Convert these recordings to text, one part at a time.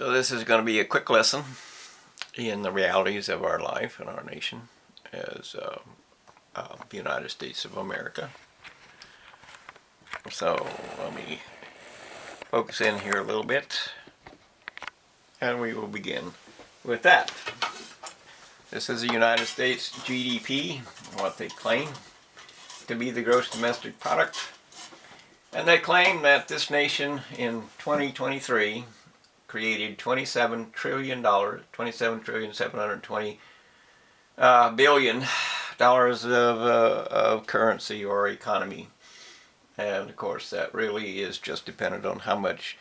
So this is going to be a quick lesson in the realities of our life and our nation as the United States of America. So let me focus in here a little bit and we will begin with that. This is the United States GDP, what they claim to be the gross domestic product. And they claim that this nation in 2023 created $27 trillion, $27,720 billion of currency or economy. And of course that really is just dependent on how much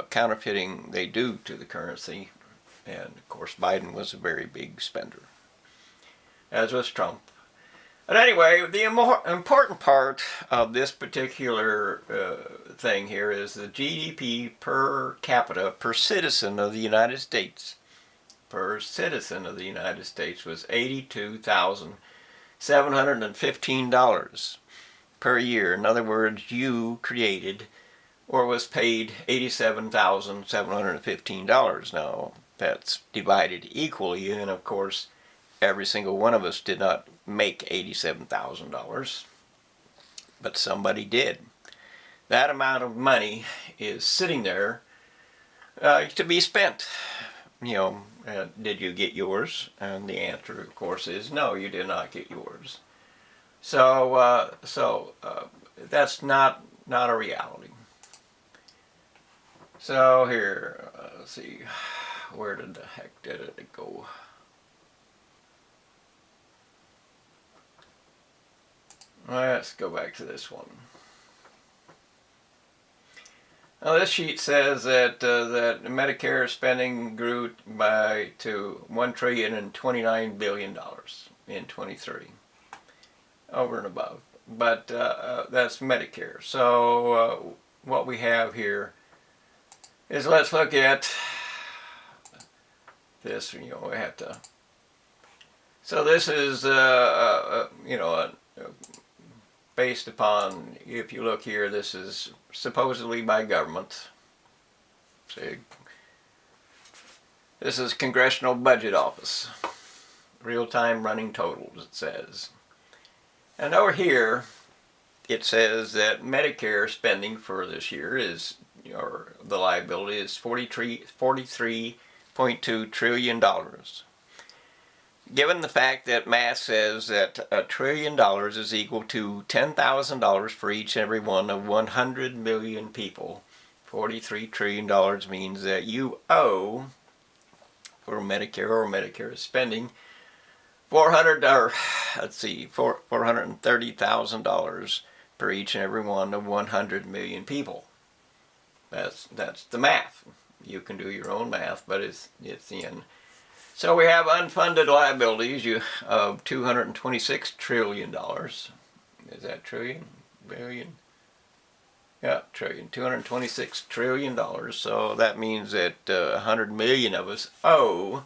counterfeiting they do to the currency. And of course Biden was a very big spender, as was Trump. But anyway, the important part of this particular thing here is the GDP per capita per citizen of the United States. Per citizen of the United States was $82,715 per year. In other words, you created or was paid $87,715. Now, that's divided equally, and of course, every single one of us did not make $87,000, but somebody did. That amount of money is sitting there to be spent. You know, did you get yours? And the answer, of course, is no, you did not get yours. So, that's not a reality. So here, let's see, where the heck did it go? Let's go back to this one. Now this sheet says that that Medicare spending grew to $1,029 billion in 23, over and above. But that's Medicare. So what we have here is, let's look at this. You know, we have to. So this is you know, based upon, if you look here, this is supposedly by government. See, this is Congressional Budget Office, real-time running totals, it says. And over here, it says that Medicare spending for this year is, or the liability is $43.2 trillion. Given the fact that math says that $1 trillion is equal to $10,000 for each and every one of 100 million people, $43 trillion means that you owe, for Medicare or Medicare is spending, $430,000 per each and every one of 100 million people. That's the math. You can do your own math, but it's the end. So we have unfunded liabilities of $226 trillion. Is that trillion? Billion? Yeah, trillion. $226 trillion. So that means that 100 million of us owe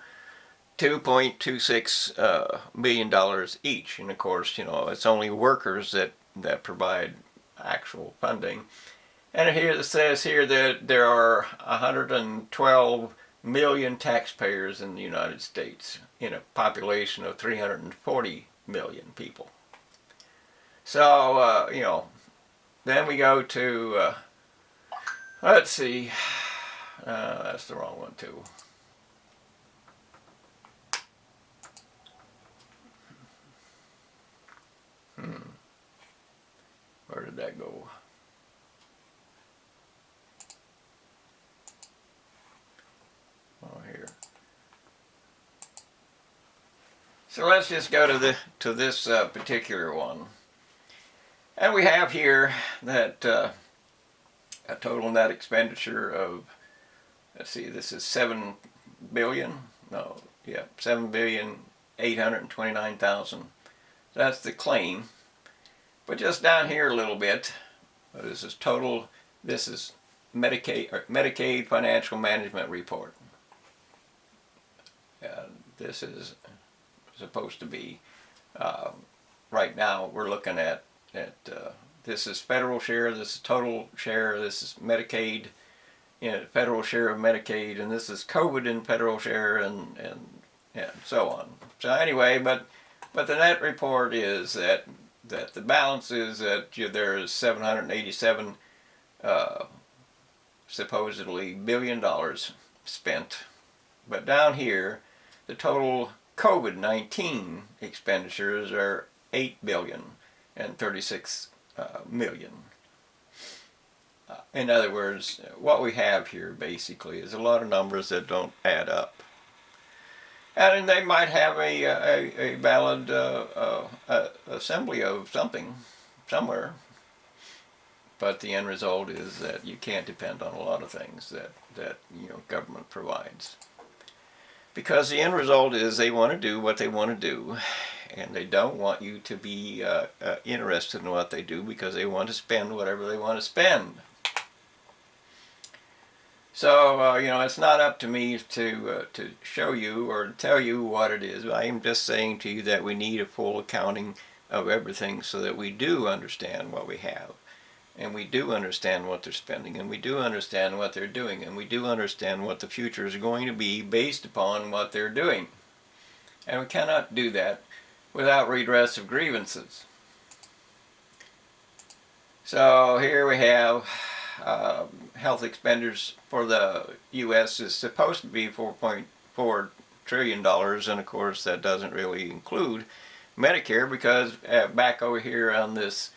$2.26 billion each. And of course, you know, it's only workers that provide actual funding. And here it says here that there are 112 million taxpayers in the United States in a population of 340 million people. So, you know, then we go to, let's see, that's the wrong one too. Where did that go? Here. So let's just go to this particular one, and we have here that a total net expenditure of, let's see, this is 7,829,000. That's the claim. But just down here a little bit, this is total. This is Medicaid Financial Management Report. This is supposed to be, right now we're looking at this is federal share, this is total share, this is Medicaid federal share of Medicaid, and this is COVID in federal share, and so on. So anyway, but the net report is that the balance is that there is 787 supposedly $1 billion spent, but down here the total COVID-19 expenditures are 8,036,000,000. In other words, what we have here basically is a lot of numbers that don't add up. And they might have a valid assembly of something somewhere, but the end result is that you can't depend on a lot of things that government provides. Because the end result is they want to do what they want to do, and they don't want you to be interested in what they do because they want to spend whatever they want to spend. So, it's not up to me to show you or tell you what it is. I am just saying to you that we need a full accounting of everything so that we do understand what we have. And we do understand what they're spending, and we do understand what they're doing, and we do understand what the future is going to be based upon what they're doing. And we cannot do that without redress of grievances. So here we have health expenditures for the U.S. is supposed to be $4.4 trillion, and of course that doesn't really include Medicare, because back over here on this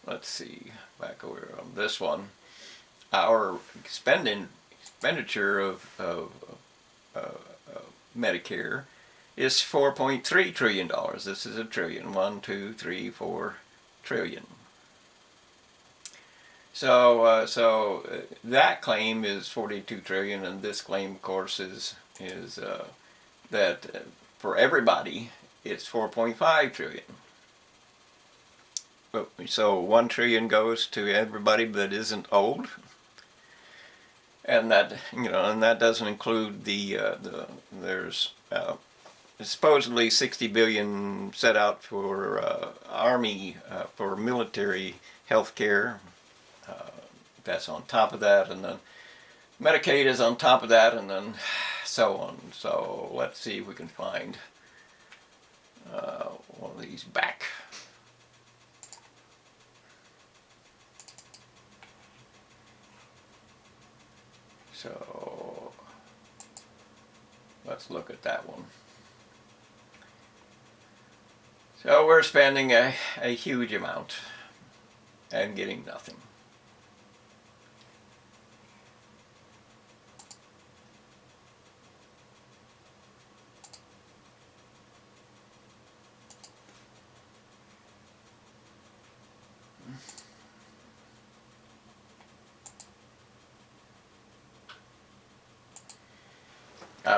let's see, back over on this one, our expenditure of Medicare is $4.3 trillion. This is a trillion. 1, 2, 3, 4 trillion. So that claim is 42 trillion, and this claim, of course, is that for everybody it's 4.5 trillion. So 1 trillion goes to everybody that isn't old, and that doesn't include there's supposedly 60 billion set out for Army for military health care. That's on top of that, and then Medicaid is on top of that, and then so on. So let's see if we can find one of these back. So let's look at that one. So we're spending a huge amount and getting nothing.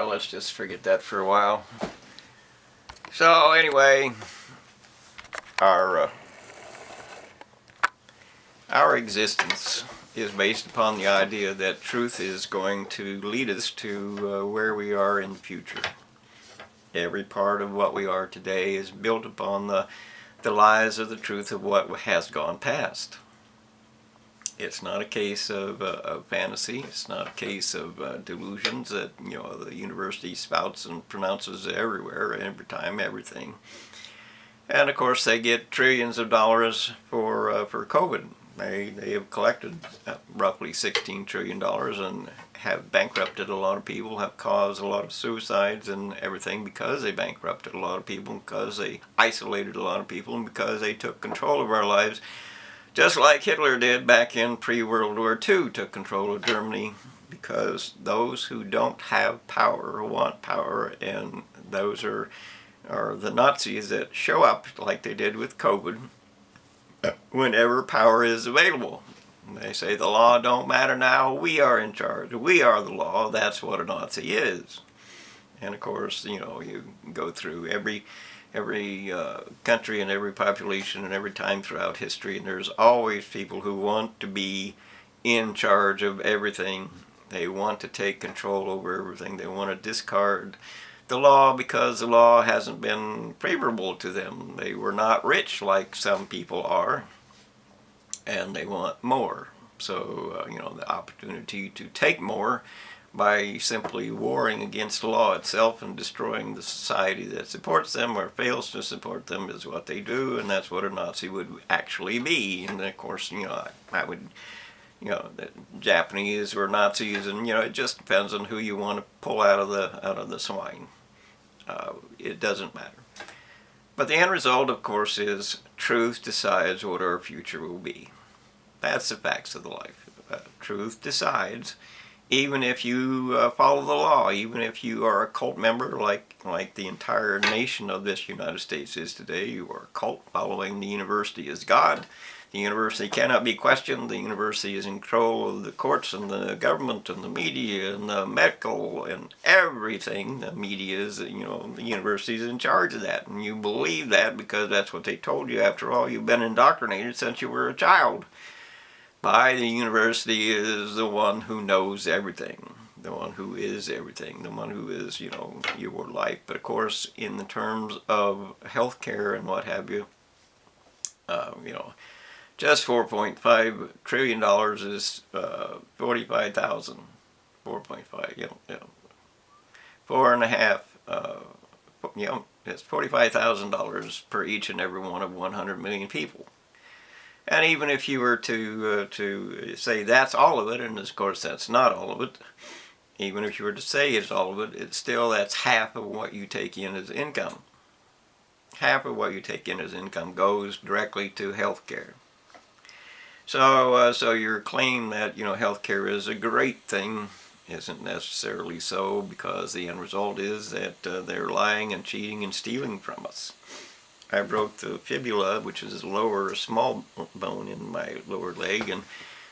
Let's just forget that for a while. So anyway, our existence is based upon the idea that truth is going to lead us to where we are in the future. Every part of what we are today is built upon the lies of the truth of what has gone past. It's not a case of fantasy. It's not a case of delusions that the university spouts and pronounces everywhere, every time, everything. And of course, they get trillions of dollars for COVID. They have collected roughly $16 trillion and have bankrupted a lot of people, have caused a lot of suicides and everything because they bankrupted a lot of people, because they isolated a lot of people, and because they took control of our lives. Just like Hitler did back in pre-World War II, took control of Germany, because those who don't have power want power, and those are the Nazis that show up like they did with COVID whenever power is available. They say the law don't matter now, we are in charge, we are the law. That's what a Nazi is. And of course, you go through every country and every population and every time throughout history, and there's always people who want to be in charge of everything. They want to take control over everything. They want to discard the law because the law hasn't been favorable to them. They were not rich like some people are, and they want more. So, the opportunity to take more by simply warring against the law itself and destroying the society that supports them or fails to support them is what they do, and that's what a Nazi would actually be. And of course, I would, the Japanese were Nazis, and it just depends on who you want to pull out of the swine. It doesn't matter. But the end result, of course, is truth decides what our future will be. That's the facts of the life. Truth decides. Even if you follow the law, even if you are a cult member like the entire nation of this United States is today, you are a cult following the university as God. The university cannot be questioned. The university is in control of the courts and the government and the media and the medical and everything. The media is, the university is in charge of that. And you believe that because that's what they told you. After all, you've been indoctrinated since you were a child. By the university is the one who knows everything, the one who is everything, the one who is, your life. But of course, in the terms of healthcare and what have you, just $4.5 trillion is 45,000, 4.5, four and a half, it's $45,000 per each and every one of 100 million people. And even if you were to say that's all of it, and of course that's not all of it, even if you were to say it's all of it, that's half of what you take in as income. Half of what you take in as income goes directly to health care. So your claim that health care is a great thing isn't necessarily so, because the end result is that they're lying and cheating and stealing from us. I broke the fibula, which is a small bone in my lower leg, and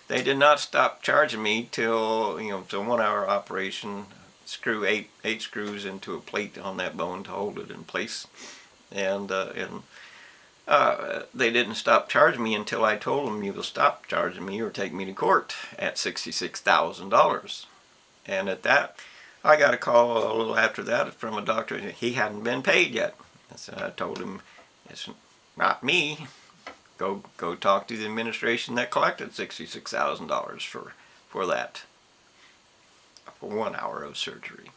they did not stop charging me till, it's a 1-hour operation, screw eight screws into a plate on that bone to hold it in place. And they didn't stop charging me until I told them, you will stop charging me or take me to court at $66,000. And at that, I got a call a little after that from a doctor. He hadn't been paid yet. So I told him, it's not me. Go talk to the administration that collected $66,000 for that, for 1 hour of surgery.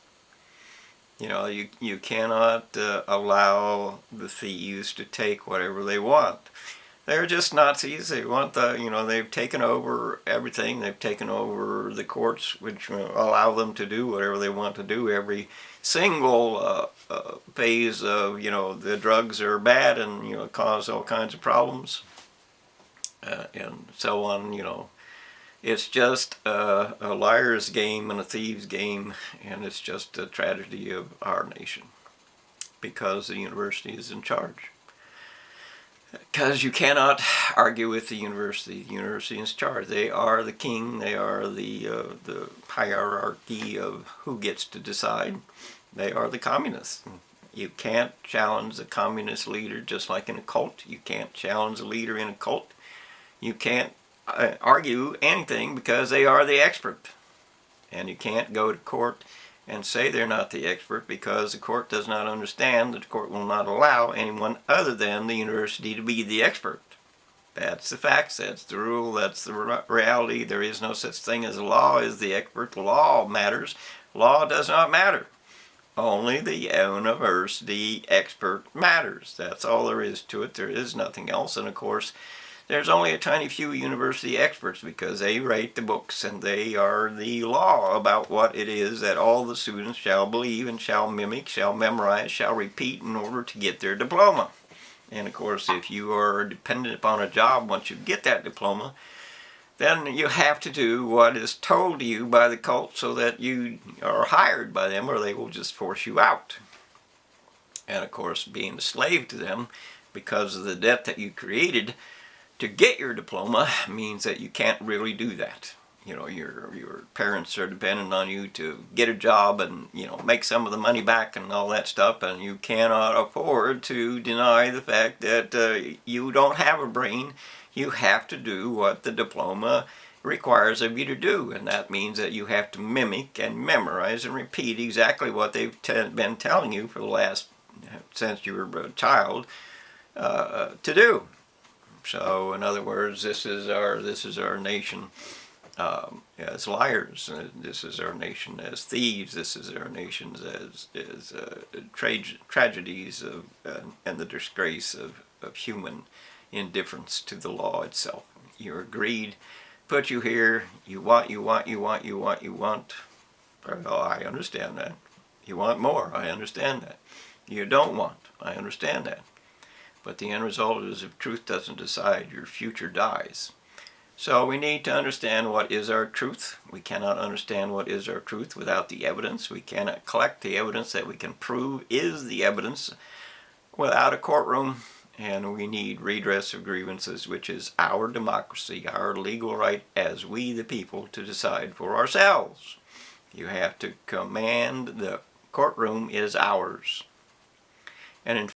You cannot allow the thieves to take whatever they want. They're just Nazis. They want they've taken over everything. They've taken over the courts, which allow them to do whatever they want to do. Every single phase of, the drugs are bad and, cause all kinds of problems, and so on, It's just a liar's game and a thief's game, and it's just a tragedy of our nation, because the university is in charge. Because you cannot argue with the university. The university is in charge. They are the king. They are the hierarchy of who gets to decide. They are the communists. You can't challenge the communist leader, just like in a cult. You can't challenge a leader in a cult. You can't argue anything, because they are the expert. And you can't go to court and say they're not the expert, because the court does not understand that the court will not allow anyone other than the university to be the expert. That's the facts, that's the rule, that's the reality. There is no such thing as law as the expert. Law matters. Law does not matter. Only the university expert matters. That's all there is to it. There is nothing else. And of course, there's only a tiny few university experts, because they write the books and they are the law about what it is that all the students shall believe and shall mimic, shall memorize, shall repeat in order to get their diploma. And of course, if you are dependent upon a job once you get that diploma, then you have to do what is told to you by the cult, so that you are hired by them, or they will just force you out. And of course, being a slave to them because of the debt that you created to get your diploma means that you can't really do that. Your parents are dependent on you to get a job and, make some of the money back and all that stuff, and you cannot afford to deny the fact that you don't have a brain. You have to do what the diploma requires of you to do, and that means that you have to mimic and memorize and repeat exactly what they've been telling you for the last, since you were a child, to do. So, in other words, this is our nation as liars. This is our nation as thieves. This is our nation as tragedies and the disgrace of human indifference to the law itself. Your greed put you here. You want. Well, I understand that. You want more. I understand that. You don't want. I understand that. But the end result is if truth doesn't decide, your future dies. So we need to understand what is our truth. We cannot understand what is our truth without the evidence. We cannot collect the evidence that we can prove is the evidence without a courtroom. And we need redress of grievances, which is our democracy, our legal right as we the people to decide for ourselves. You have to command the courtroom is ours. And in